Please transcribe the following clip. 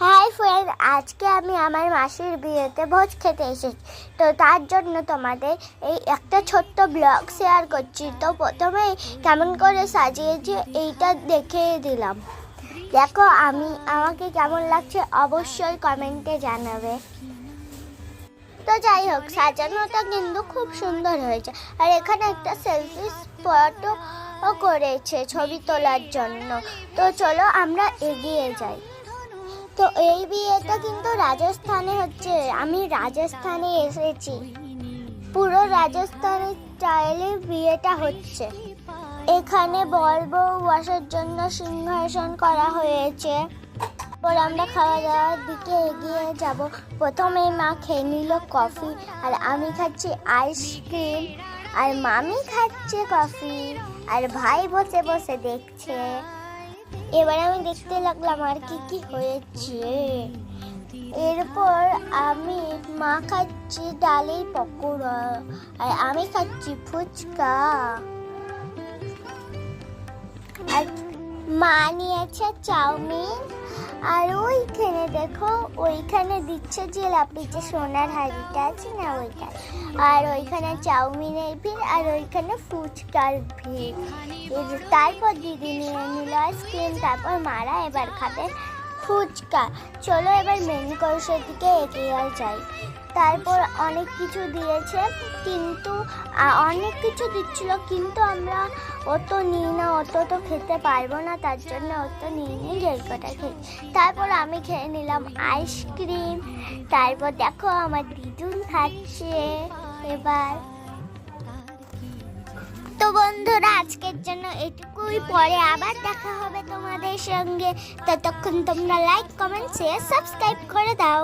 Hi friend, আজকে আমি আমার মাসির বিয়েতে ভোজ খেতে এসেছি। তো তার জন্য তোমাদের এই একটা ছোট্ট ব্লগ শেয়ার করছি। তো প্রথমেই কেমন করে সাজিয়েছি এইটা দেখিয়ে দিলাম। দেখো আমাকে কেমন লাগছে অবশ্যই কমেন্টে জানাবে। তো যাই হোক, সাজানোটা কিন্তু খুব সুন্দর হয়েছে। আর এখানে একটা সেলফি স্পটও করেছে ছবি তোলার জন্য। তো চলো আমরা এগিয়ে যাই। তো এই বিয়েটা কিন্তু রাজস্থানে হচ্ছে। আমি রাজস্থানে এসেছি, পুরো রাজস্থানের স্টাইলে বিয়েটা হচ্ছে। এখানে বর বউ বসার জন্য সিংহাসন করা হয়েছে। পর আমরা খাওয়া দাওয়ার দিকে এগিয়ে যাব। প্রথমে মা খেয়ে নিল কফি, আর আমি খাচ্ছি আইসক্রিম, আর মামি খাচ্ছে কফি, আর ভাই বসে বসে দেখছে। এবার আমি দেখতে লাগলাম আর কি হয়েছে। এরপর মা খাচ্ছি ডালের পকোড়া, আর আমি খাচ্ছি ফুচকা, আর মা নিয়েছে চাউমিন। আর ওইখানে দেখো, ওইখানে দিচ্ছে জিলাপি, যে সোনার হাড়িটা আছে না ওইটা। আর ওইখানে চাউমিনের ভিড়, আর ওইখানে ফুচকার ভিড়। তারপর দিদি নিয়ে নিল আইসক্রিম। তারপর মারা এবার খাবে ফুচকা। চলো এবার মেন কোর্সের দিকে এগিয়ে যাই। তারপর অনেক কিছু দিয়েছে, কিন্তু অনেক কিছু দিচ্ছিল, কিন্তু আমরা অত নিই না, অত তো খেতে পারবো না, তার জন্য অত নিয়ে নিই, যেই কটা খেয়ে। তারপর আমি খেয়ে নিলাম আইসক্রিম। তারপর দেখো আমার দিদুন খাচ্ছে এবার। তো বন্ধুরা, আজকের জন্য এটুকুই। পরে আবার দেখা হবে তোমাদের সঙ্গে। ততক্ষণ তোমরা লাইক, কমেন্ট, শেয়ার, সাবস্ক্রাইব করে দাও।